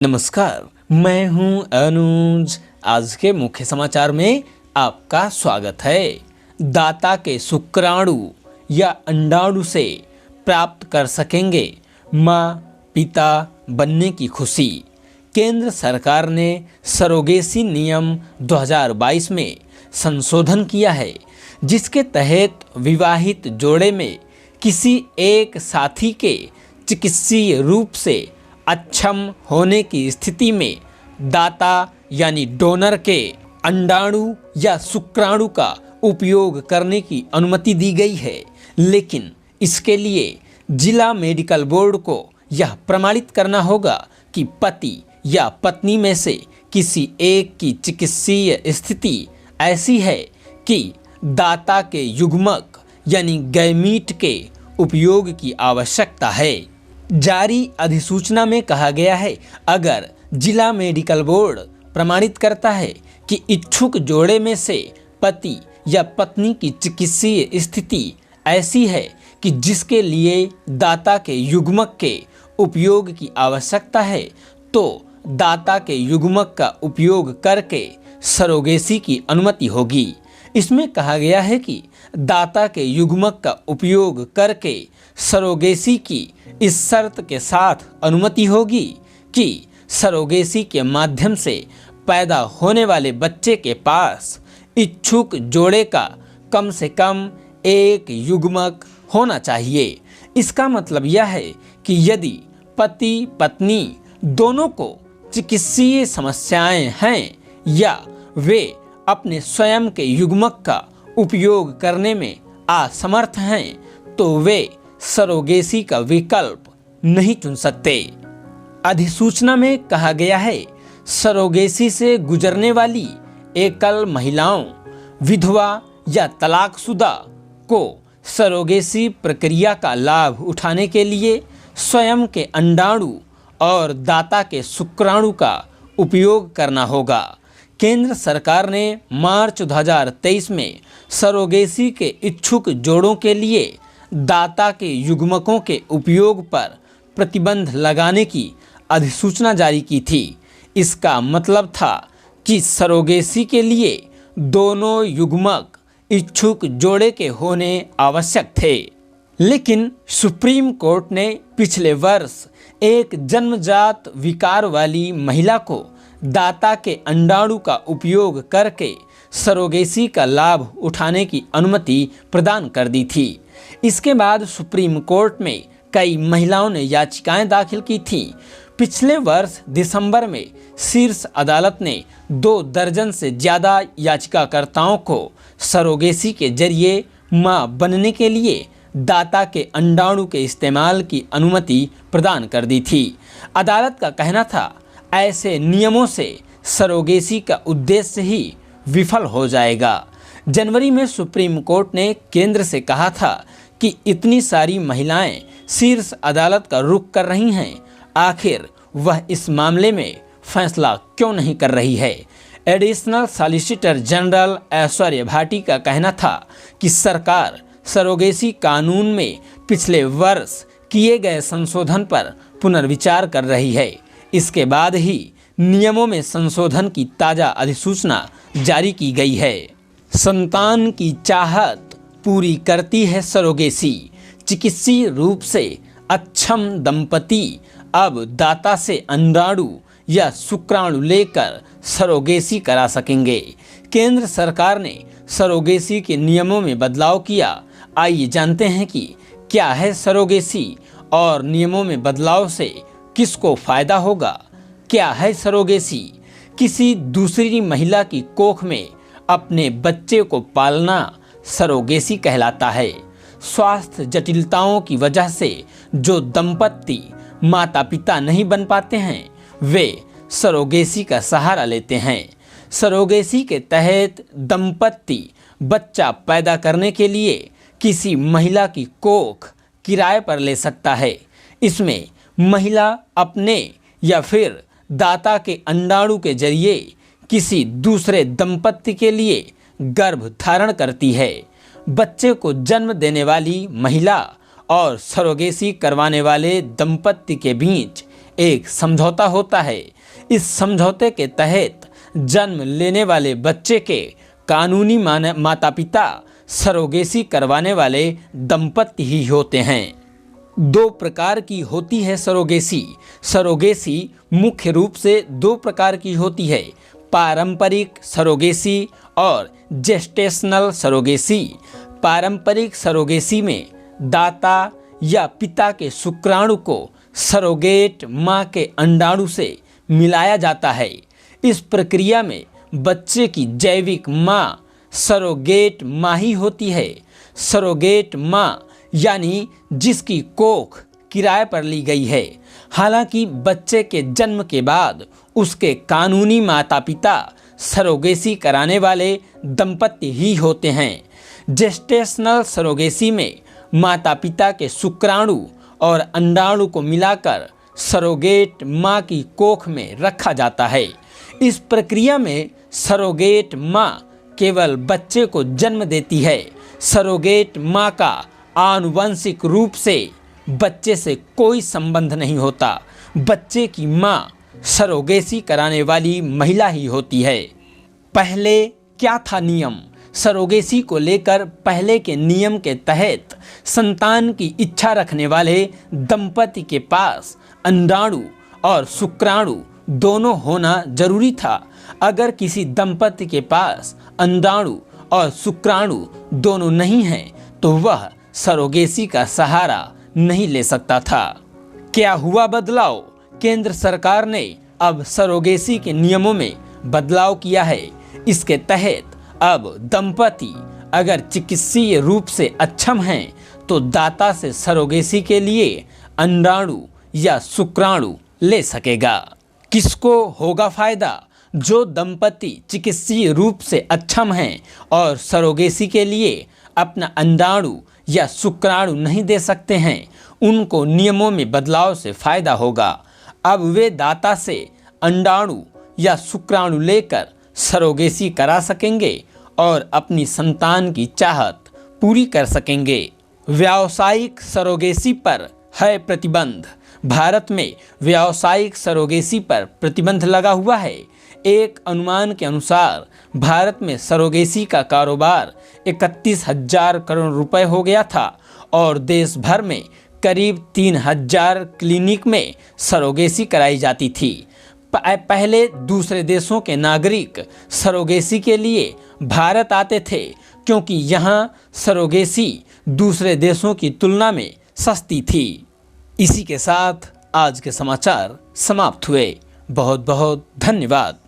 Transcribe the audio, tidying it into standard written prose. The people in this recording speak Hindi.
नमस्कार, मैं हूं अनुज। आज के मुख्य समाचार में आपका स्वागत है। दाता के शुक्राणु या अंडाणु से प्राप्त कर सकेंगे माँ पिता बनने की खुशी। केंद्र सरकार ने सरोगेसी नियम 2022 में संशोधन किया है, जिसके तहत विवाहित जोड़े में किसी एक साथी के चिकित्सीय रूप से अक्षम होने की स्थिति में दाता यानी डोनर के अंडाणु या शुक्राणु का उपयोग करने की अनुमति दी गई है। लेकिन इसके लिए जिला मेडिकल बोर्ड को यह प्रमाणित करना होगा कि पति या पत्नी में से किसी एक की चिकित्सीय स्थिति ऐसी है कि दाता के युग्मक यानी गैमीट के उपयोग की आवश्यकता है। जारी अधिसूचना में कहा गया है, अगर जिला मेडिकल बोर्ड प्रमाणित करता है कि इच्छुक जोड़े में से पति या पत्नी की चिकित्सीय स्थिति ऐसी है कि जिसके लिए दाता के युग्मक के उपयोग की आवश्यकता है, तो दाता के युग्मक का उपयोग करके सरोगेसी की अनुमति होगी। इसमें कहा गया है कि दाता के युग्मक का उपयोग करके सरोगेसी की इस शर्त के साथ अनुमति होगी कि सरोगेसी के माध्यम से पैदा होने वाले बच्चे के पास इच्छुक जोड़े का कम से कम एक युग्मक होना चाहिए। इसका मतलब यह है कि यदि पति पत्नी दोनों को चिकित्सीय समस्याएं हैं या वे अपने स्वयं के युग्मक का उपयोग करने में असमर्थ हैं, तो वे सरोगेसी का विकल्प नहीं चुन सकते। अधिसूचना में कहा गया है, सरोगेसी से गुजरने वाली एकल महिलाओं, विधवा या तलाकशुदा को सरोगेसी प्रक्रिया का लाभ उठाने के लिए स्वयं के अंडाणु और दाता के शुक्राणु का उपयोग करना होगा। केंद्र सरकार ने मार्च 2023 में सरोगेसी के इच्छुक जोड़ों के लिए दाता के युग्मकों के उपयोग पर प्रतिबंध लगाने की अधिसूचना जारी की थी। इसका मतलब था कि सरोगेसी के लिए दोनों युग्मक इच्छुक जोड़े के होने आवश्यक थे। लेकिन सुप्रीम कोर्ट ने पिछले वर्ष एक जन्मजात विकार वाली महिला को दाता के अंडाणु का उपयोग करके सरोगेसी का लाभ उठाने की अनुमति प्रदान कर दी थी। इसके बाद सुप्रीम कोर्ट में कई महिलाओं ने याचिकाएं दाखिल की थीं। पिछले वर्ष दिसंबर में शीर्ष अदालत ने 2 दर्जन से ज़्यादा याचिकाकर्ताओं को सरोगेसी के जरिए मां बनने के लिए दाता के अंडाणु के इस्तेमाल की अनुमति प्रदान कर दी थी। अदालत का कहना था, ऐसे नियमों से सरोगेसी का उद्देश्य ही विफल हो जाएगा। जनवरी में सुप्रीम कोर्ट ने केंद्र से कहा था कि इतनी सारी महिलाएं शीर्ष अदालत का रुख कर रही हैं, आखिर वह इस मामले में फैसला क्यों नहीं कर रही है। Additional solicitor general Aishwarya Bhati का कहना था कि सरकार सरोगेसी कानून में पिछले वर्ष किए गए संशोधन पर पुनर्विचार कर रही है। इसके बाद ही नियमों में संशोधन की ताज़ा अधिसूचना जारी की गई है। संतान की चाहत पूरी करती है सरोगेसी। चिकित्सीय रूप से अक्षम दंपति अब दाता से अंडाणु या शुक्राणु लेकर सरोगेसी करा सकेंगे। केंद्र सरकार ने सरोगेसी के नियमों में बदलाव किया। आइए जानते हैं कि क्या है सरोगेसी और नियमों में बदलाव से किसको फायदा होगा। क्या है सरोगेसी? किसी दूसरी महिला की कोख में अपने बच्चे को पालना सरोगेसी कहलाता है। स्वास्थ्य जटिलताओं की वजह से जो दंपति माता पिता नहीं बन पाते हैं, वे सरोगेसी का सहारा लेते हैं। सरोगेसी के तहत दंपति बच्चा पैदा करने के लिए किसी महिला की कोख किराए पर ले सकता है। इसमें महिला अपने या फिर दाता के अंडाणु के जरिए किसी दूसरे दंपति के लिए गर्भ धारण करती है। बच्चे को जन्म देने वाली महिला और सरोगेसी करवाने वाले दंपति के बीच एक समझौता होता है। इस समझौते के तहत जन्म लेने वाले बच्चे के कानूनी माता पिता सरोगेसी करवाने वाले दंपति ही होते हैं। दो प्रकार की होती है सरोगेसी। सरोगेसी मुख्य रूप से दो प्रकार की होती है, पारंपरिक सरोगेसी और जेस्टेशनल सरोगेसी। पारंपरिक सरोगेसी में दाता या पिता के शुक्राणु को सरोगेट मां के अंडाणु से मिलाया जाता है। इस प्रक्रिया में बच्चे की जैविक मां सरोगेट मां ही होती है। सरोगेट मां यानी जिसकी कोख किराए पर ली गई है। हालांकि बच्चे के जन्म के बाद उसके कानूनी माता पिता सरोगेसी कराने वाले दंपति ही होते हैं। जेस्टेशनल सरोगेसी में माता पिता के शुक्राणु और अंडाणु को मिलाकर सरोगेट मां की कोख में रखा जाता है। इस प्रक्रिया में सरोगेट मां केवल बच्चे को जन्म देती है। सरोगेट मां का आनुवंशिक रूप से बच्चे से कोई संबंध नहीं होता। बच्चे की मां सरोगेसी कराने वाली महिला ही होती है। पहले क्या था नियम? सरोगेसी को लेकर पहले के नियम के तहत संतान की इच्छा रखने वाले दंपति के पास अंडाणु और शुक्राणु दोनों होना जरूरी था। अगर किसी दंपति के पास अंडाणु और शुक्राणु दोनों नहीं हैं तो वह सरोगेसी का सहारा नहीं ले सकता था। क्या हुआ बदलाव? केंद्र सरकार ने अब सरोगेसी के नियमों में बदलाव किया है। इसके तहत अब दंपति अगर चिकित्सीय रूप से अक्षम हैं तो दाता से सरोगेसी के लिए अंडाणु या शुक्राणु ले सकेगा। किसको होगा फायदा? जो दंपति चिकित्सीय रूप से अक्षम हैं और सरोगेसी के लिए अपना अंडाणु या शुक्राणु नहीं दे सकते हैं, उनको नियमों में बदलाव से फायदा होगा। अब वे दाता से अंडाणु या शुक्राणु लेकर सरोगेसी करा सकेंगे और अपनी संतान की चाहत पूरी कर सकेंगे। व्यावसायिक सरोगेसी पर है प्रतिबंध। भारत में व्यावसायिक सरोगेसी पर प्रतिबंध लगा हुआ है। एक अनुमान के अनुसार भारत में सरोगेसी का कारोबार 31,000 करोड़ रुपए हो गया था और देश भर में करीब 3,000 क्लिनिक में सरोगेसी कराई जाती थी। पहले दूसरे देशों के नागरिक सरोगेसी के लिए भारत आते थे क्योंकि यहाँ सरोगेसी दूसरे देशों की तुलना में सस्ती थी। इसी के साथ आज के समाचार समाप्त हुए। बहुत बहुत धन्यवाद।